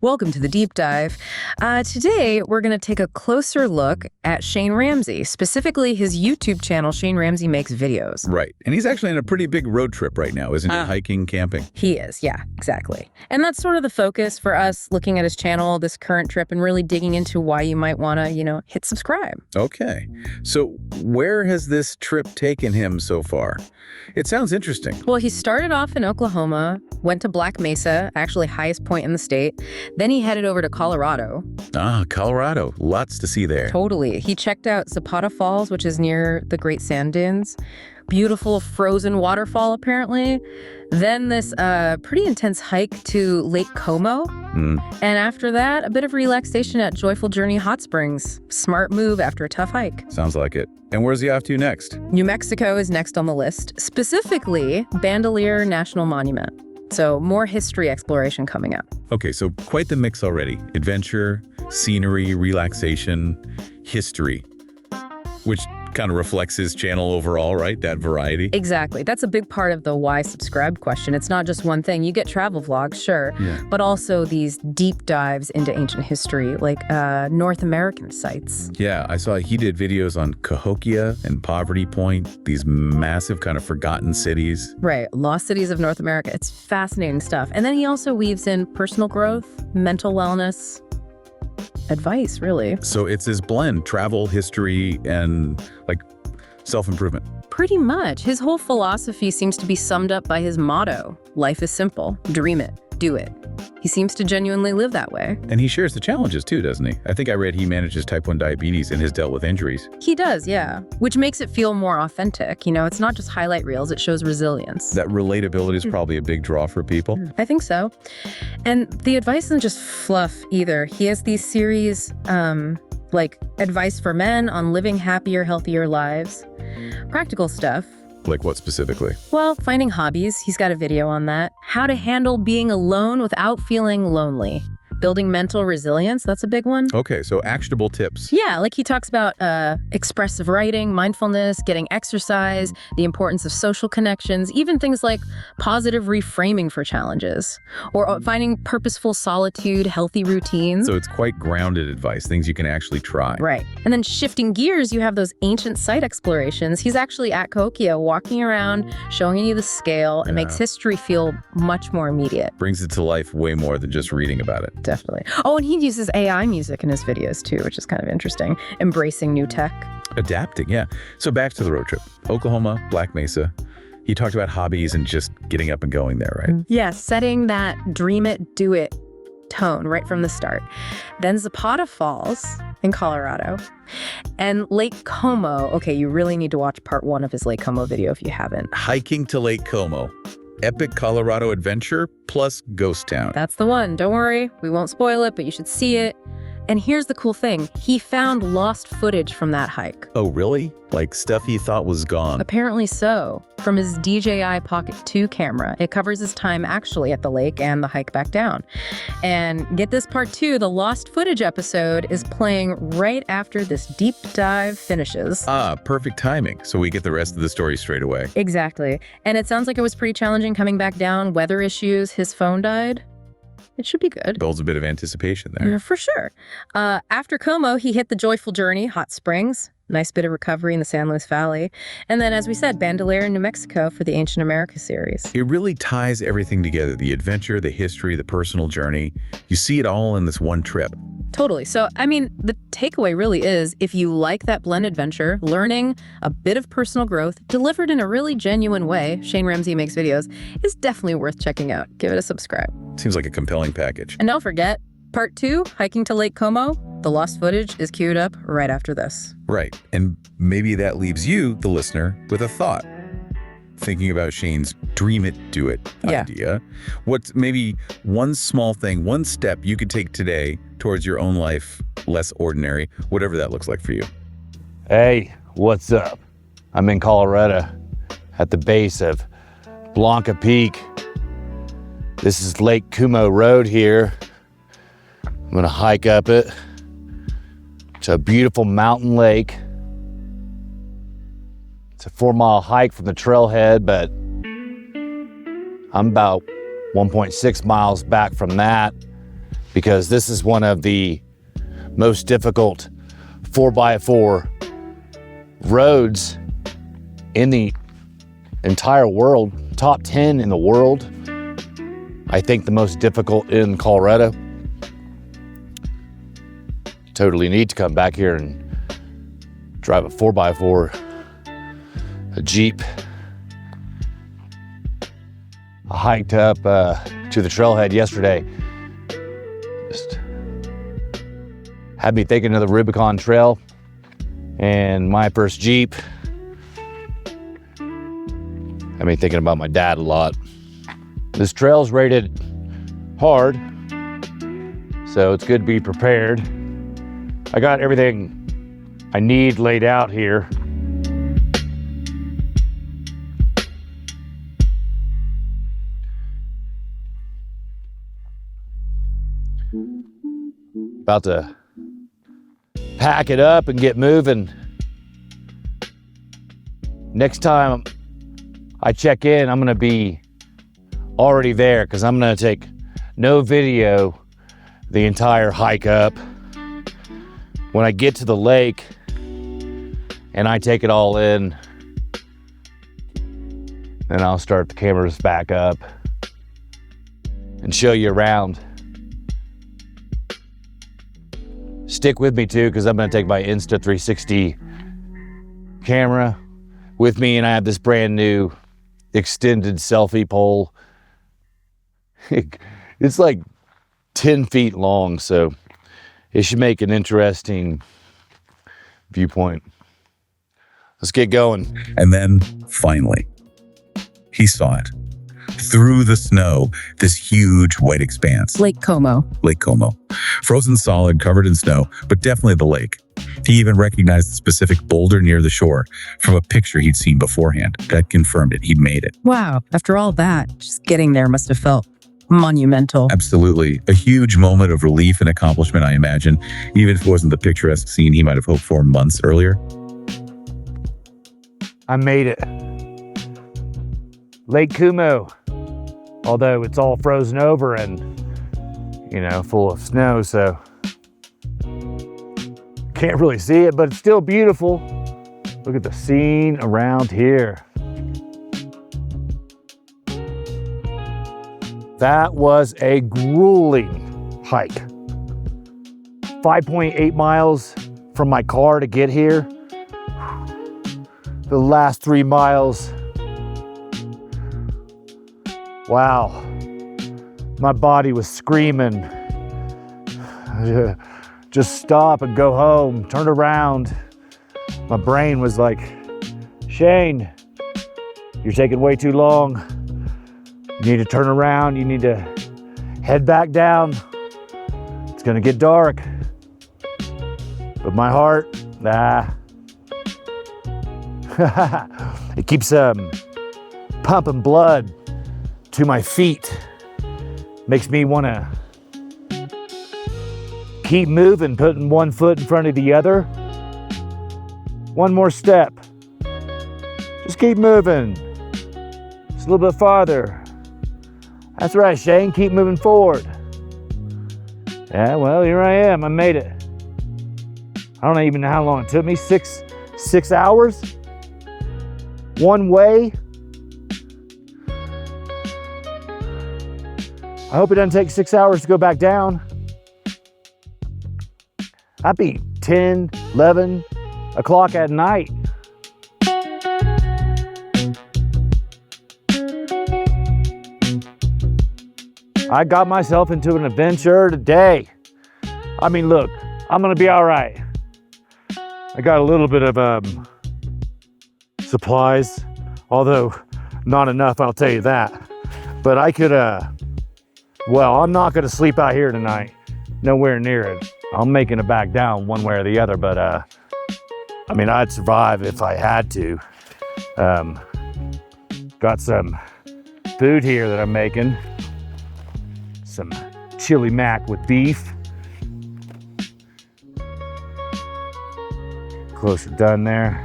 Welcome to the deep dive. Today, we're going to take a closer look at Shane Ramsey, specifically his YouTube channel, Shane Ramsey Makes Videos. Right. And he's actually on a pretty big road trip right now, isn't he? Hiking, camping. He is, yeah, exactly. And that's sort of the focus for us looking at his channel, this current trip, and really digging into why you might want to, hit subscribe. Okay. So where has this trip taken him so far? It sounds interesting. Well, he started off in Oklahoma, went to Black Mesa, actually highest point in the state. Then he headed over to Colorado. Colorado. Lots to see there. Totally. He checked out Zapata Falls, which is near the Great Sand Dunes. Beautiful frozen waterfall, apparently. Then this pretty intense hike to Lake Como. And after that, a bit of relaxation at Joyful Journey Hot Springs. Smart move after a tough hike. Sounds like it. And where's he off to next? New Mexico is next on the list, specifically Bandelier National Monument. So more history exploration coming up. Okay, so quite the mix already. Adventure, scenery, relaxation, history, which kind of reflects his channel overall, right? That variety. Exactly. That's a big part of the why subscribe question. It's not just one thing. You get travel vlogs, sure, but also these deep dives into ancient history, like North American sites. Yeah, I saw he did videos on Cahokia and Poverty Point, these massive kind of forgotten cities. Right. Lost cities of North America. It's fascinating stuff. And then he also weaves in personal growth, mental wellness, advice, really. So it's this blend, travel, history, and like self-improvement. Pretty much. His whole philosophy seems to be summed up by his motto, life is simple, dream it, do it. He seems to genuinely live that way. And he shares the challenges too, doesn't he? I think I read he manages type 1 diabetes and has dealt with injuries. He does, yeah. Which makes it feel more authentic. It's not just highlight reels, it shows resilience. That relatability is probably a big draw for people. I think so. And the advice isn't just fluff either. He has these series, like advice for men on living happier, healthier lives. Practical stuff. Like what specifically? Well, finding hobbies. He's got a video on that. How to handle being alone without feeling lonely. Building mental resilience, that's a big one. Okay, so actionable tips. Yeah, like he talks about expressive writing, mindfulness, getting exercise, the importance of social connections, even things like positive reframing for challenges, or finding purposeful solitude, healthy routines. So it's quite grounded advice, things you can actually try. Right. And then shifting gears, you have those ancient site explorations. He's actually at Cahokia, walking around, showing you the scale. It makes history feel much more immediate. Brings it to life way more than just reading about it. Definitely. Oh, and he uses AI music in his videos too, which is kind of interesting. Embracing new tech. Adapting, yeah. So back to the road trip. Oklahoma, Black Mesa. He talked about hobbies and just getting up and going there, right? Yeah, setting that dream it, do it tone right from the start. Then Zapata Falls in Colorado. And Lake Como. Okay, you really need to watch part 1 of his Lake Como video if you haven't. Hiking to Lake Como. Epic Colorado adventure plus ghost town. That's the one. Don't worry, we won't spoil it, but you should see it. And here's the cool thing. He found lost footage from that hike. Oh, really? Like stuff he thought was gone? Apparently so. From his DJI Pocket 2 camera. It covers his time actually at the lake and the hike back down. And get this, part 2, the lost footage episode, is playing right after this deep dive finishes. Perfect timing. So we get the rest of the story straight away. Exactly. And it sounds like it was pretty challenging coming back down. Weather issues, his phone died. It should be good. Builds a bit of anticipation there. Yeah, for sure. After Como, he hit the Joyful Journey, Hot Springs. Nice bit of recovery in the San Luis Valley. And then, as we said, Bandelier in New Mexico for the Ancient America series. It really ties everything together. The adventure, the history, the personal journey. You see it all in this one trip. Totally. So, the takeaway really is, if you like that blend adventure, learning, a bit of personal growth, delivered in a really genuine way, Shane Ramsey Makes Videos, is definitely worth checking out. Give it a subscribe. Seems like a compelling package. And don't forget, part 2, hiking to Lake Como, the lost footage is queued up right after this. Right. And maybe that leaves you, the listener, with a thought. Thinking about Shane's dream it, do it idea. What's maybe one small thing, one step you could take today towards your own life less ordinary, whatever that looks like for you? Hey, what's up? I'm in Colorado at the base of Blanca Peak. This is Lake Como Road here. I'm gonna hike up it. It's a beautiful mountain lake. It's a 4-mile hike from the trailhead, but I'm about 1.6 miles back from that. because this is one of the most difficult 4x4 roads in the entire world. Top 10 in the world. I think the most difficult in Colorado. Totally need to come back here and drive a 4x4, a Jeep. I hiked up to the trailhead yesterday. Just had me thinking of the Rubicon Trail and my first Jeep. Had me thinking about my dad a lot. This trail's rated hard, so it's good to be prepared. I got everything I need laid out here. About to pack it up and get moving. Next time I check in, I'm gonna be already there because I'm gonna take no video the entire hike up. When I get to the lake and I take it all in, then I'll start the cameras back up and show you around. Stick with me too, because I'm gonna take my Insta360 camera with me, and I have this brand new extended selfie pole. It's like 10 feet long, so it should make an interesting viewpoint. Let's get going. And then, finally, he saw it. Through the snow, this huge white expanse. Lake Como. Lake Como. Frozen solid, covered in snow, but definitely the lake. He even recognized the specific boulder near the shore from a picture he'd seen beforehand. That confirmed it. He'd made it. Wow. After all that, just getting there must have felt monumental. Absolutely. A huge moment of relief and accomplishment, I imagine, even if it wasn't the picturesque scene he might have hoped for months earlier. I made it. Lake Como. Although it's all frozen over and, you know, full of snow, so can't really see it, but it's still beautiful. Look at the scene around here. That was a grueling hike. 5.8 miles from my car to get here. The last 3 miles, wow, my body was screaming. Just stop and go home, turn around. My brain was like, Shane, you're taking way too long. You need to turn around, you need to head back down. It's gonna get dark. But my heart, it keeps pumping blood to my feet. Makes me wanna keep moving, putting one foot in front of the other. One more step. Just keep moving. Just a little bit farther. That's right, Shane, keep moving forward. Yeah, well, here I am, I made it. I don't even know how long it took me, six hours? One way? I hope it doesn't take 6 hours to go back down. I'd be 10, 11 o'clock at night. I got myself into an adventure today. I mean, look, I'm gonna be all right. I got a little bit of supplies, although not enough, I'll tell you that. But I could, well, I'm not gonna sleep out here tonight. Nowhere near it. I'm making it back down one way or the other, but I mean, I'd survive if I had to. Got some food here that I'm making. Some chili mac with beef. Close to done there.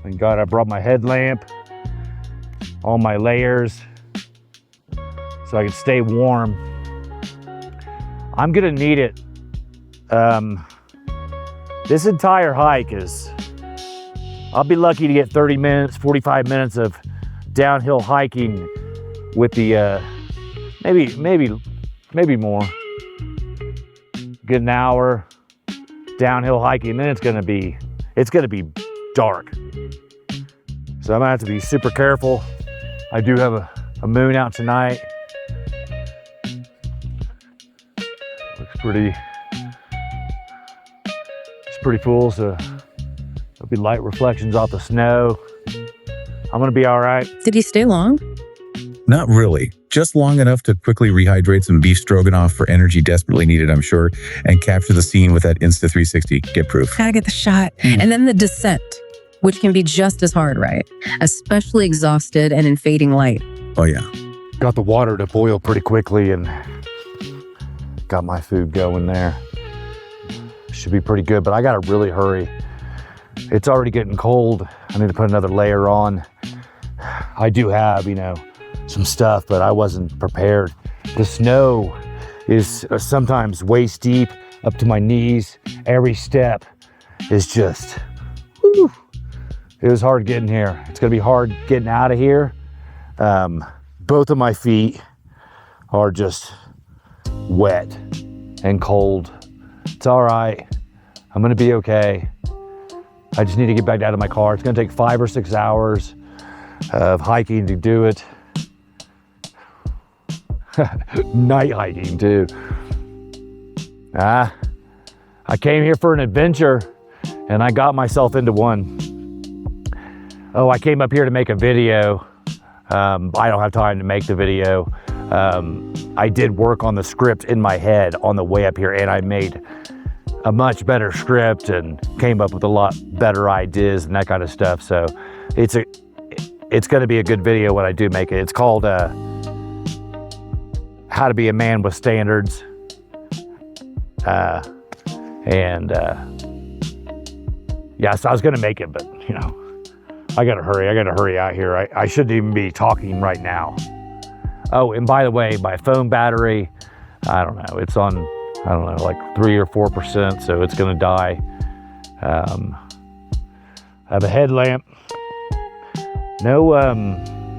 Thank God I brought my headlamp, all my layers. so I can stay warm. I'm gonna need it. This entire hike I'll be lucky to get 30 minutes, 45 minutes of downhill hiking with the, maybe more. Get an hour downhill hiking, then it's gonna be dark. So I'm gonna have to be super careful. I do have a moon out tonight. Looks pretty, it's pretty full, so there'll be light reflections off the snow. I'm gonna be all right. Did he stay long? Not really. Just long enough to quickly rehydrate some beef stroganoff for energy desperately needed, I'm sure, and capture the scene with that Insta360. Get proof. Gotta get the shot. And then the descent, which can be just as hard, right? Especially exhausted and in fading light. Oh, yeah. Got the water to boil pretty quickly and got my food going there. Should be pretty good, but I gotta really hurry. It's already getting cold. I need to put another layer on. I do have, some stuff, but I wasn't prepared. The snow is sometimes waist deep up to my knees. Every step is just, whew. It was hard getting here. It's gonna be hard getting out of here. Both of my feet are just wet and cold. It's all right. I'm gonna be okay. I just need to get back out of my car. It's gonna take 5 or 6 hours of hiking to do it. Night hiking too. I came here for an adventure and I got myself into one. Oh, I came up here to make a video. I don't have time to make the video. I did work on the script in my head on the way up here, and I made a much better script and came up with a lot better ideas and that kind of stuff. So it's gonna be a good video when I do make it. It's called How to Be a Man with Standards. Yeah, so I was gonna make it, but I gotta hurry out here. I shouldn't even be talking right now. Oh, and by the way, my phone battery, I don't know, it's on, like 3 or 4%, so it's gonna die. I have a headlamp. No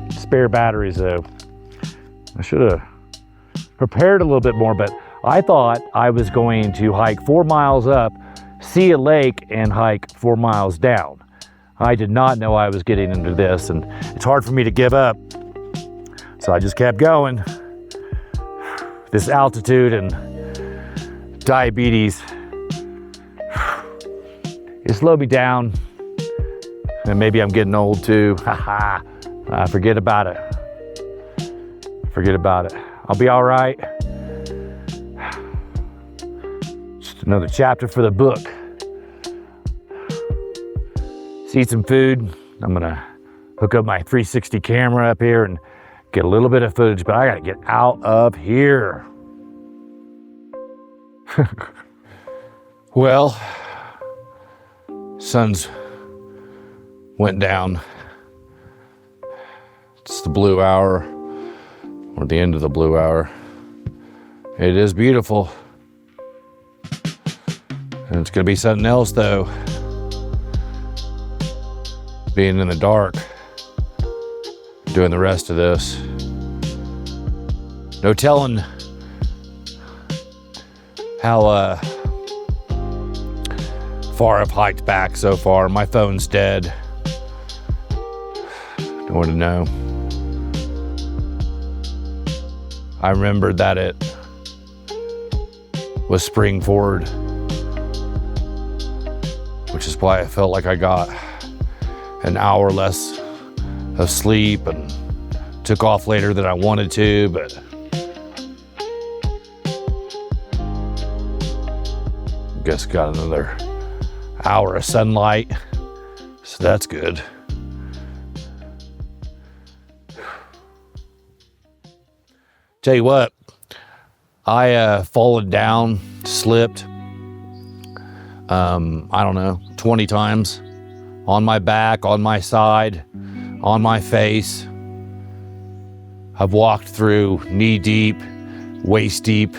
spare batteries though. I should have prepared a little bit more, but I thought I was going to hike 4 miles up, see a lake, and hike 4 miles down. I did not know I was getting into this, and it's hard for me to give up. So I just kept going. This altitude and diabetes, it slowed me down. And maybe I'm getting old too. Forget about it. Forget about it. I'll be all right. Just another chapter for the book. Eat some food. I'm gonna hook up my 360 camera up here and get a little bit of footage, but I gotta get out of here. Well, sun's went down. It's the blue hour, or the end of the blue hour. It is beautiful. And it's gonna be something else though. Being in the dark, doing the rest of this. No telling how far I've hiked back so far. My phone's dead. Don't want to know. I remembered that it was spring forward, which is why I felt like I got an hour less of sleep and took off later than I wanted to, but I guess got another hour of sunlight, so that's good. Tell you what, I fallen down, slipped, I don't know, 20 times. On my back, on my side, on my face. I've walked through knee deep, waist deep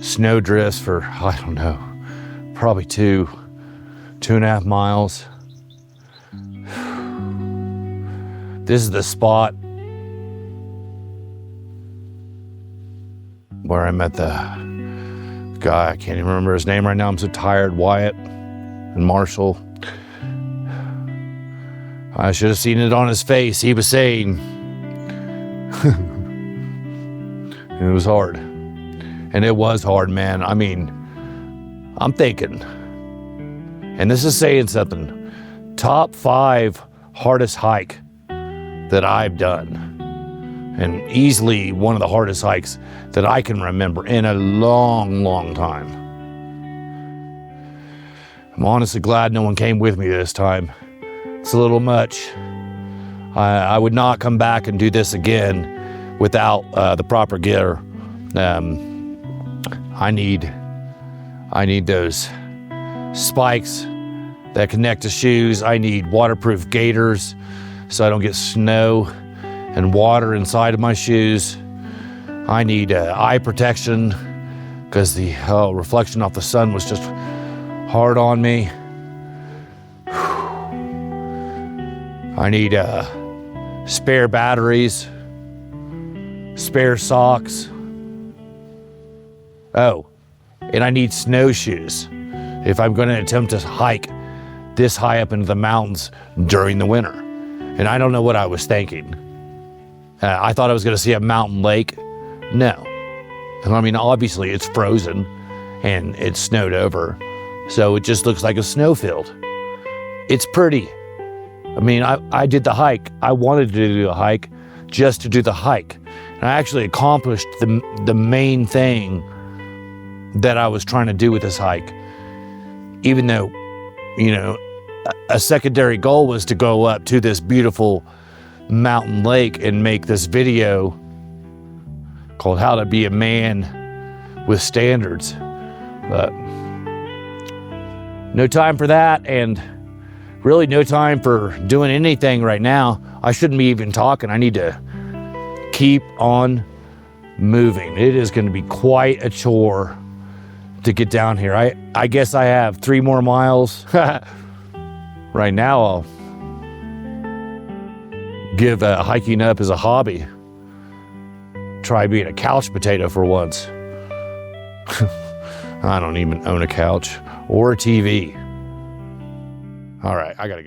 snow drifts for, I don't know, probably 2.5 miles. This is the spot where I met the guy, I can't even remember his name right now. I'm so tired, Wyatt and Marshall. I should have seen it on his face. He was saying, it was hard. And it was hard, man. I mean, I'm thinking, and this is saying something, top 5 hardest hike that I've done. And easily one of the hardest hikes that I can remember in a long, long time. I'm honestly glad no one came with me this time. It's a little much. I would not come back and do this again without the proper gear. I need those spikes that connect to shoes. I need waterproof gaiters so I don't get snow and water inside of my shoes. I need eye protection because the reflection off the sun was just hard on me. I need spare batteries, spare socks. Oh, and I need snowshoes if I'm going to attempt to hike this high up into the mountains during the winter. And I don't know what I was thinking. I thought I was going to see a mountain lake. No. And I mean, obviously it's frozen and it's snowed over. So it just looks like a snowfield. It's pretty. I mean, I did the hike. I wanted to do the hike just to do the hike. And I actually accomplished the main thing that I was trying to do with this hike. Even though, you know, a secondary goal was to go up to this beautiful mountain lake and make this video called How to Be a Man with Standards. But no time for that, and really no time for doing anything right now. I shouldn't be even talking. I need to keep on moving. It is going to be quite a chore to get down here. I guess I have 3 more miles. Right now, I'll give hiking up as a hobby. Try being a couch potato for once. I don't even own a couch or a TV. All right, I gotta go.